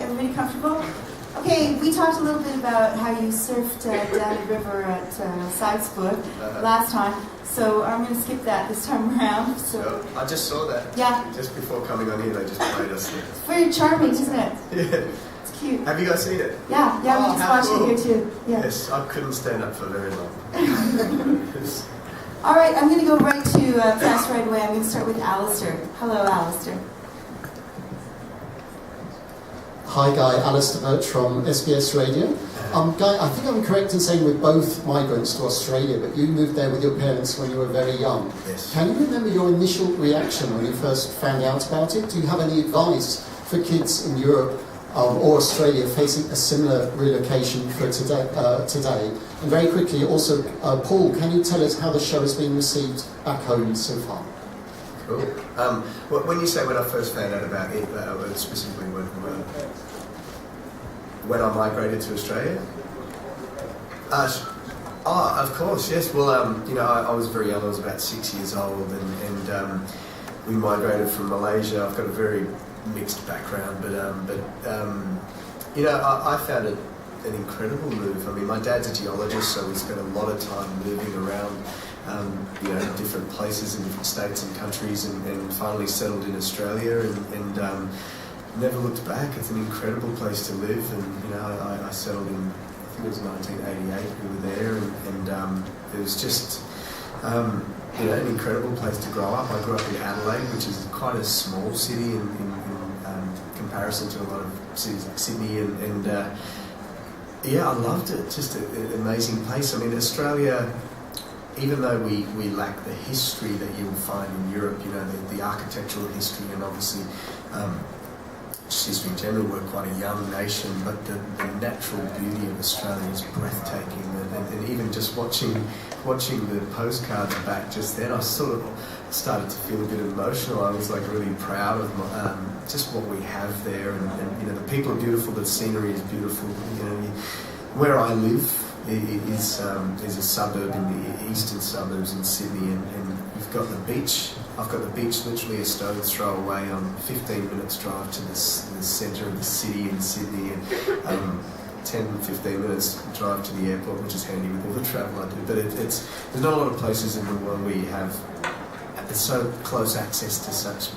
Everybody comfortable? Okay, we talked a little bit about how you surfed down the river at Salzburg last time, so I'm going to skip that this time around. So I just saw that. Yeah. Just before coming on here, they just played us there. It's very charming, isn't it? Yeah. It's cute. Have you guys seen it? Yeah, we just watched it here too. Yeah. Yes, I couldn't stand up for very long. All right, I'm going to go right to fast right away. I'm going to start with Aleister. Hello, Aleister. Hi Guy, Aleister Birch from SBS Radio. Guy, I think I'm correct in saying we're both migrants to Australia, but you moved there with your parents when you were very young. Yes. Can you remember your initial reaction when you first found out about it? Do you have any advice for kids in Europe or Australia facing a similar relocation for today? And very quickly, also, Paul, can you tell us how the show has been received back home so far? Cool. When you say when I first found out about it, specifically when I migrated to Australia? Of course, yes. Well, I was very young. I was about 6 years old, and we migrated from Malaysia. I've got a very mixed background, but I found it an incredible move. I mean, my dad's a geologist, so we spent a lot of time moving around, different places in different states and countries, and finally settled in Australia, and never looked back. It's an incredible place to live, and I settled in, I think it was 1988. We were there, and it was just an incredible place to grow up. I grew up in Adelaide, which is quite a small city in comparison to a lot of cities like Sydney, and I loved it. Just an amazing place. I mean, Australia, even though we lack the history that you'll find in Europe, the architectural history, and obviously just history in general, we're quite a young nation, but the natural beauty of Australia is breathtaking, and even just watching the postcards back just then, I sort of started to feel a bit emotional. I was like really proud of just what we have there, and the people are beautiful, the scenery is beautiful. Where I live is a suburb in the eastern suburbs in Sydney, and you've got the beach. I've got the beach literally a stone's throw away on 15 minutes drive to the centre of the city in Sydney, and 10-15 minutes drive to the airport, which is handy with all the travel I do. But there's not a lot of places in the world where you have so close access to such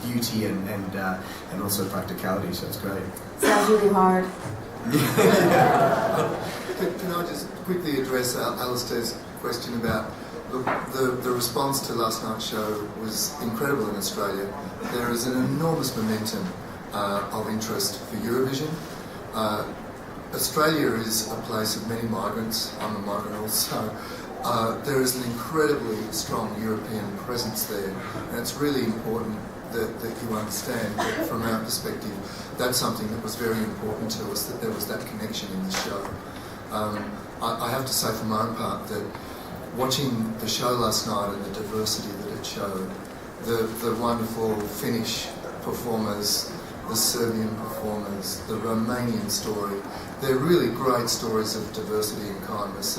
beauty and also practicality, so it's great. Sounds really hard. Can I just quickly address Aleister's question about the response to last night's show was incredible in Australia. There is an enormous momentum of interest for Eurovision. Australia is a place of many migrants. I'm a migrant also. There is an incredibly strong European presence there, and it's really important that you understand that from our perspective, that's something that was very important to us, that there was that connection in the show. I have to say for my own part that watching the show last night and the diversity that it showed, the wonderful Finnish performers, the Serbian performers, the Romanian story, they're really great stories of diversity and kindness,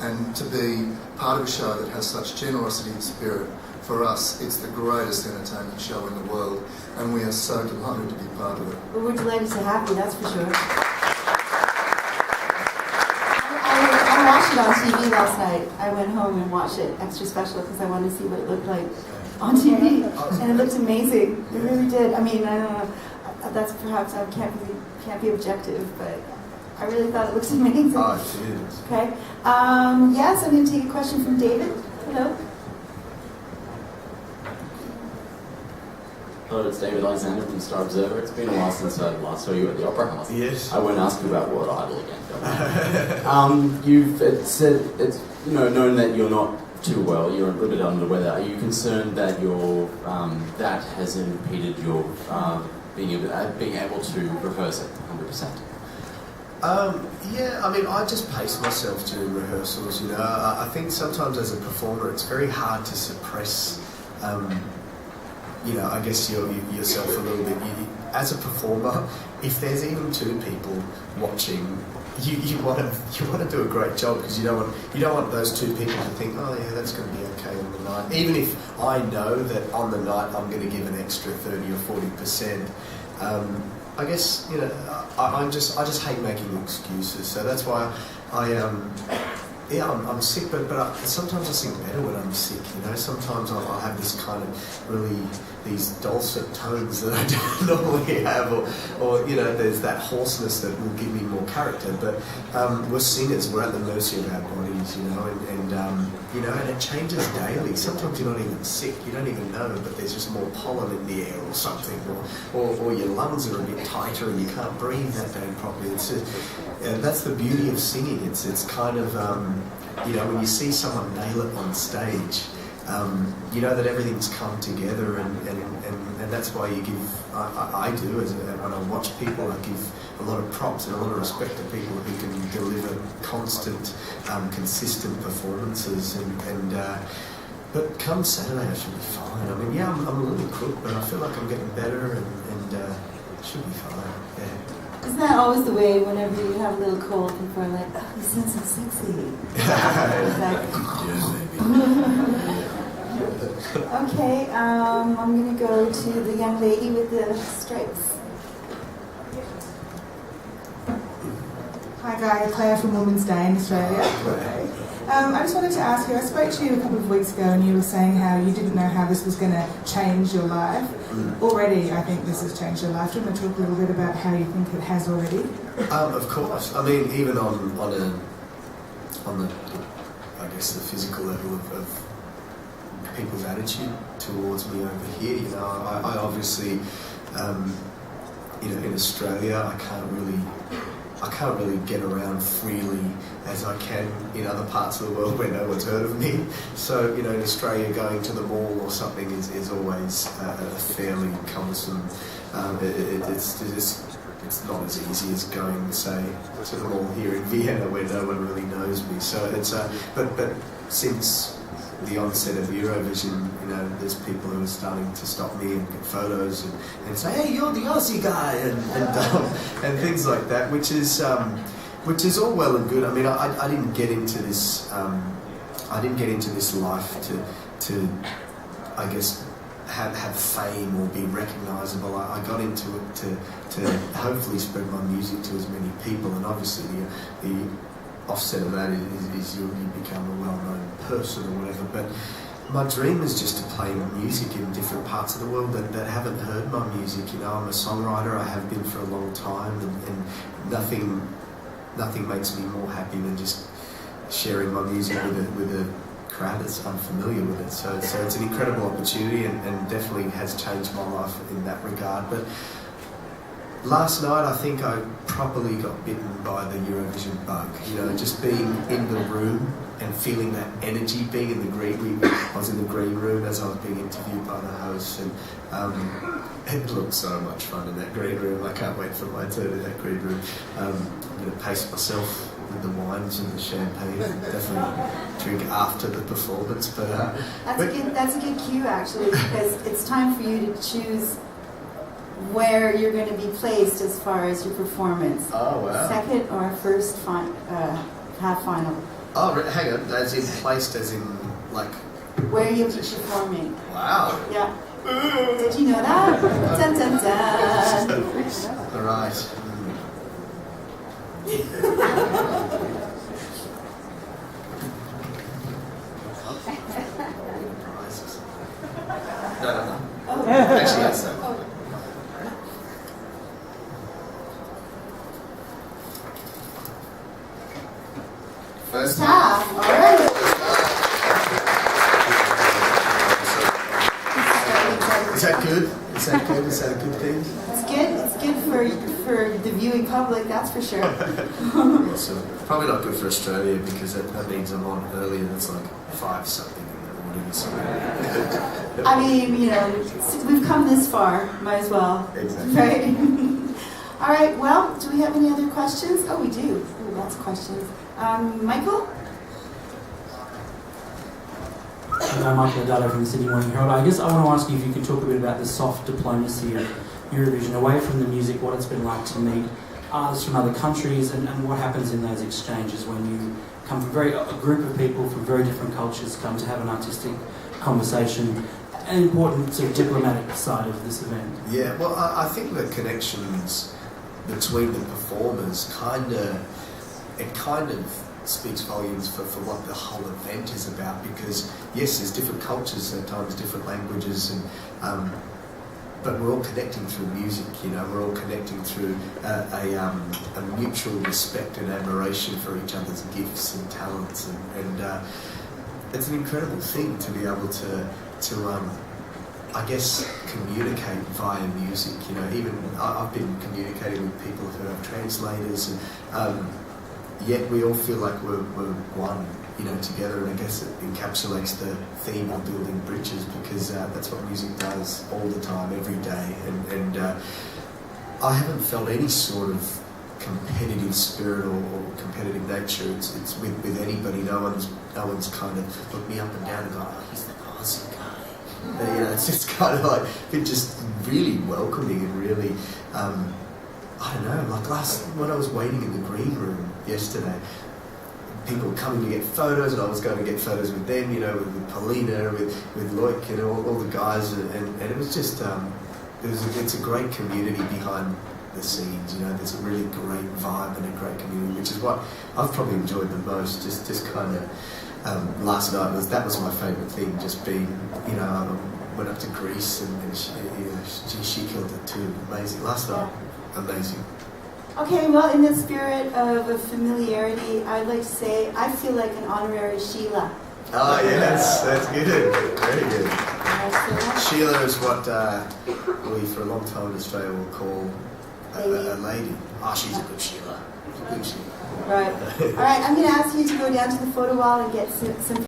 and to be part of a show that has such generosity and spirit, for us, it's the greatest entertainment show in the world, and we are so delighted to be part of it. Well, we're delighted to have you, that's for sure. I watched it on TV last night. I went home and watched it extra special because I wanted to see what it looked like on TV, and it looked amazing. It really did. I mean, I don't know. That's perhaps I can't be objective, but I really thought it looked amazing. Oh, it is. Okay. Yes, I'm going to take a question from David. Hello. Hello, it's David Alexander from Star Observer. It's been a while since I last saw you at the Opera House. Yes. I won't ask you about World Idol again. You've said it's known that you're not too well. You're a little bit under the weather. Are you concerned that that has impeded your being able to rehearse it 100%? Yeah, I mean, I just pace myself during rehearsals. I think sometimes as a performer, it's very hard to suppress. I guess yourself a little bit. As a performer, if there's even two people watching, you want to do a great job, because you don't want those two people to think, oh yeah, that's going to be okay on the night. Even if I know that on the night I'm going to give an extra 30 or 40%, I guess, you know, I just hate making excuses. So that's why I'm sick, but sometimes I sing better when I'm sick, you know. Sometimes I'll have this kind of really, these dulcet tones that I don't normally have, or you know, there's that hoarseness that will give me more character. But we're singers, we're at the mercy of our bodies, you know, and you know, and it changes daily. Sometimes you're not even sick, you don't even know, but there's just more pollen in the air or something, or your lungs are a bit tighter and you can't breathe that day properly. It's just, that's the beauty of singing. It's kind of, you know, when you see someone nail it on stage, you know that everything's come together, and that's why you give, I do, when I watch people, I give a lot of props and a lot of respect to people who can deliver constant, consistent performances, but come Saturday I should be fine. I mean, yeah, I'm a little crook, but I feel like I'm getting better, and should be fine, yeah. Isn't that always the way whenever you have a little cold, people are like, oh, you sound so sexy. Okay, I'm going to go to the young lady with the stripes. Hi guys, Claire from Women's Day in Australia. I just wanted to ask you, I spoke to you a couple of weeks ago and you were saying how you didn't know how this was going to change your life. Already, I think this has changed your life. Do you want to talk a little bit about how you think it has already? Of course. I mean, even on the, I guess, the physical level of people's attitude towards me over here. You know, I obviously, you know, in Australia, I can't really get around freely as I can in other parts of the world where no one's heard of me. So, you know, in Australia, going to the mall or something is always a fairly cumbersome. It's not as easy as going, say, to the mall here in Vienna where no one really knows me. So it's but since the onset of Eurovision, you know, there's people who are starting to stop me and get photos and say, hey, you're the Aussie guy, and things like that, which is all well and good. I mean, I didn't get into this life to I guess have fame or be recognisable. I got into it to hopefully spread my music to as many people, and obviously the offset of that is you become a well-known person or whatever. But my dream is just to play music in different parts of the world that haven't heard my music. You know, I'm a songwriter. I have been for a long time, and nothing makes me more happy than just sharing my music with a crowd that's unfamiliar with it. So it's an incredible opportunity, and definitely has changed my life in that regard. But last night, I think I properly got bitten by the Eurovision bug. You know, just being in the room and feeling that energy, being in the green. I was in the green room as I was being interviewed by the host, and it looked so much fun in that green room. I can't wait for my turn in that green room. I'm going to pace myself with the wines and the champagne, and definitely drink after the performance. But that's a good cue, actually, because it's time for you to choose where you're going to be placed as far as your performance. Oh, wow. Second or first half final. Oh, hang on, as in placed, as in like... Where you'll be performing. Wow. Yeah. Did you know that? Dun, dun, dun. All right. No. Oh. Actually, yes, sir. First half. All right. Is that good? Is that good? Is that a good thing? It's good. It's good for the viewing public, that's for sure. Awesome. Probably not good for Australia because that means I'm on earlier. That's like 5 something in the morning. So. I mean, you know, we've come this far. Might as well. Exactly. Right? All right. Well, do we have any other questions? Oh, we do. Ooh, lots of questions. Michael? I'm Michael Adado from the Sydney Morning Herald. I guess I want to ask you if you could talk a bit about the soft diplomacy of Eurovision, away from the music, what it's been like to meet artists from other countries, and what happens in those exchanges when you come from a group of people from very different cultures come to have an artistic conversation. an important sort of diplomatic side of this event. Yeah, well, I think the connections between the performers kind of speaks volumes for what the whole event is about, because yes, there's different cultures at times, different languages, and but we're all connecting through music. We're all connecting through a mutual respect and admiration for each other's gifts and talents, and it's an incredible thing to be able to I guess communicate via music. Even I've been communicating with people who have translators, and yet we all feel like we're one, together, and I guess it encapsulates the theme of building bridges, because that's what music does all the time, every day, and I haven't felt any sort of competitive spirit or competitive nature. It's with anybody. No one's kind of looked me up and down and gone, oh, he's the Aussie guy. It's just kind of like been just really welcoming and really, I don't know, like when I was waiting in the green room yesterday, people were coming to get photos, and I was going to get photos with them, with Paulina, with Loic, all the guys, and it was just, it's a great community behind the scenes. There's a really great vibe and a great community, which is what I've probably enjoyed the most. Just kind of last night that was my favourite thing. Just being, I went up to Greece and she killed it too. Amazing. Last night, amazing. Okay, well, in the spirit of familiarity, I'd like to say I feel like an honorary Sheila. Oh, yes, that's good. Very good. Sheila is what we, for a long time in Australia, will call a lady. Oh, she's a good Sheila. She's a good Sheila. Right. All right, I'm going to ask you to go down to the photo wall and get some